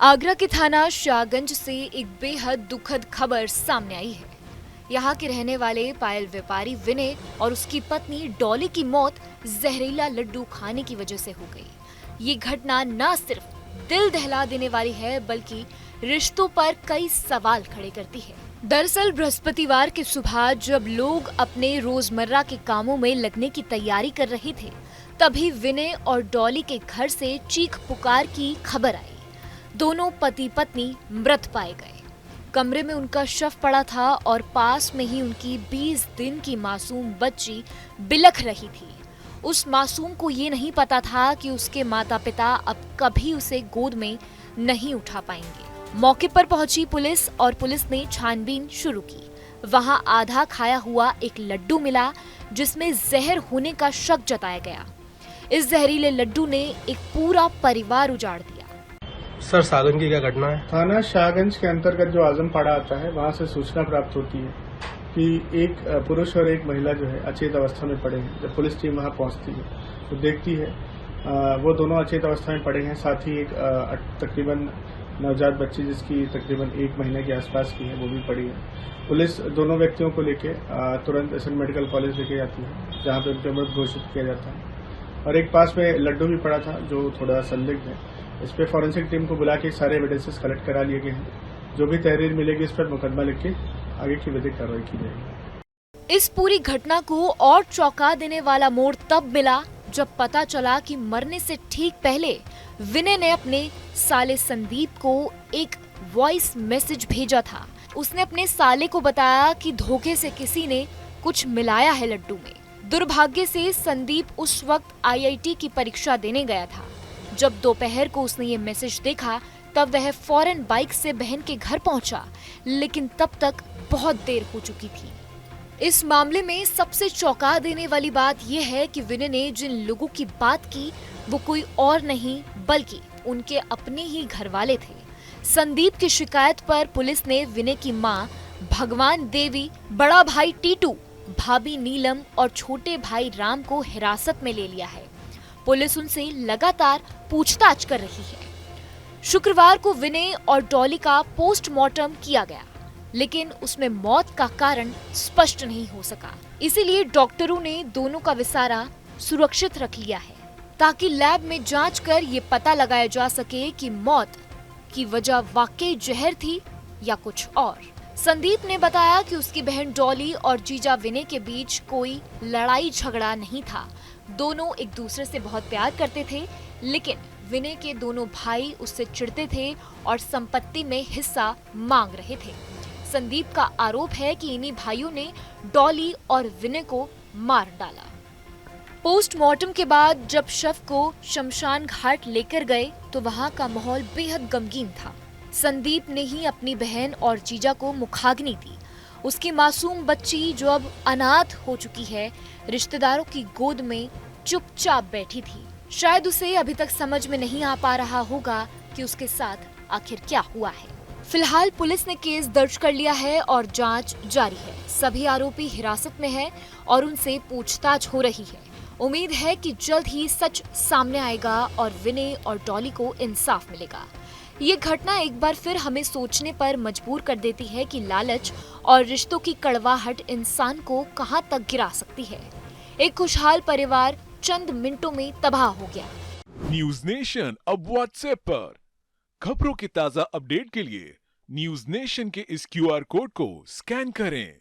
आगरा के थाना शाहगंज से एक बेहद दुखद खबर सामने आई है। यहाँ के रहने वाले पायल व्यापारी विनय और उसकी पत्नी डॉली की मौत जहरीला लड्डू खाने की वजह से हो गई। ये घटना न सिर्फ दिल दहला देने वाली है बल्कि रिश्तों पर कई सवाल खड़े करती है। दरअसल बृहस्पतिवार की सुबह जब लोग अपने रोजमर्रा के कामों में लगने की तैयारी कर रहे थे, तभी विनय और डॉली के घर से चीख पुकार की खबर आई। दोनों पति पत्नी मृत पाए गए। कमरे में उनका शव पड़ा था और पास में ही उनकी 20 दिन की मासूम बच्ची बिलख रही थी। उस मासूम को ये नहीं पता था कि उसके माता पिता अब कभी उसे गोद में नहीं उठा पाएंगे। मौके पर पहुंची पुलिस और पुलिस ने छानबीन शुरू की। वहां आधा खाया हुआ एक लड्डू मिला जिसमें जहर होने का शक जताया गया। इस जहरीले लड्डू ने एक पूरा परिवार उजाड़ दिया। सर, सालन की क्या घटना है? थाना शाहगंज के अंतर्गत जो आजमपाड़ा आता है, वहां से सूचना प्राप्त होती है कि एक पुरुष और एक महिला जो है अचेत अवस्था में पड़े हैं। जब पुलिस टीम वहां पहुंचती है तो देखती है वो दोनों अचेत अवस्था में पड़े हैं। साथ ही एक तकरीबन नवजात बच्ची जिसकी तकरीबन 1 महीने के आसपास की है, वो भी पड़ी है। पुलिस दोनों व्यक्तियों को लेके तुरंत एसएन मेडिकल कॉलेज लेके जाती है, जहां पे उनके मृत घोषित किया जाता है। और एक पास में लड्डू भी पड़ा था जो थोड़ा संदिग्ध है। इस पे फॉरेंसिक टीम को बुला के सारे एविडेंसेस कलेक्ट करा लिए गए हैं। जो भी तहरीर मिलेगी इस पर मुकदमा लिख के आगे की विधिक कार्रवाई की जाएगी। इस पूरी घटना को और चौंका देने वाला मोड़ तब मिला जब पता चला कि मरने से ठीक पहले विनय ने अपने साले संदीप को एक वॉइस मैसेज भेजा था। उसने अपने साले को बताया कि धोखे से किसी ने कुछ मिलाया है लड्डू में। दुर्भाग्य से संदीप उस वक्त आईआईटी की परीक्षा देने गया था। जब दोपहर को उसने ये मैसेज देखा तब वह फौरन बाइक से बहन के घर पहुंचा, लेकिन तब तक बहुत देर हो चुकी थी। इस मामले में सबसे चौंका देने वाली बात यह है कि विनय ने जिन लोगों की बात की वो कोई और नहीं बल्कि उनके अपने ही घर वाले थे। संदीप की शिकायत पर पुलिस ने विनय की मां भगवान देवी, बड़ा भाई टीटू, भाभी नीलम और छोटे भाई राम को हिरासत में ले लिया है। पुलिस उनसे लगातार पूछताछ कर रही है। शुक्रवार को विनय और डॉली का पोस्टमार्टम किया गया, लेकिन उसमें मौत का कारण स्पष्ट नहीं हो सका। इसीलिए डॉक्टरों ने दोनों का विसारा सुरक्षित रख लिया है ताकि लैब में जांच कर ये पता लगाया जा सके कि मौत की वजह वाकई जहर थी या कुछ और। संदीप ने बताया कि उसकी बहन डॉली और जीजा विनय के बीच कोई लड़ाई झगड़ा नहीं था। दोनों एक दूसरे से बहुत प्यार करते थे, लेकिन विनय के दोनों भाई उससे चिढ़ते थे और संपत्ति में हिस्सा मांग रहे थे। संदीप का आरोप है कि इन्हीं भाइयों ने डॉली और विनय को मार डाला। पोस्टमार्टम के बाद जब शव को शमशान घाट लेकर गए तो वहां का माहौल बेहद गमगीन था। संदीप ने ही अपनी बहन और जीजा को मुखाग्नि दी। उसकी मासूम बच्ची जो अब अनाथ हो चुकी है, रिश्तेदारों की गोद में चुपचाप बैठी थी। शायद उसे अभी तक समझ में नहीं आ पा रहा होगा कि उसके साथ आखिर क्या हुआ है। फिलहाल पुलिस ने केस दर्ज कर लिया है और जांच जारी है। सभी आरोपी हिरासत में हैं और उनसे पूछताछ हो रही है। उम्मीद है कि जल्द ही सच सामने आएगा और विनय और डॉली को इंसाफ मिलेगा। ये घटना एक बार फिर हमें सोचने पर मजबूर कर देती है कि लालच और रिश्तों की कड़वाहट इंसान को कहां तक गिरा सकती है। एक खुशहाल परिवार चंद मिनटों में तबाह हो गया। न्यूज नेशन अब व्हाट्सएप पर खबरों के ताजा अपडेट के लिए न्यूज नेशन के इस क्यूआर कोड को स्कैन करें।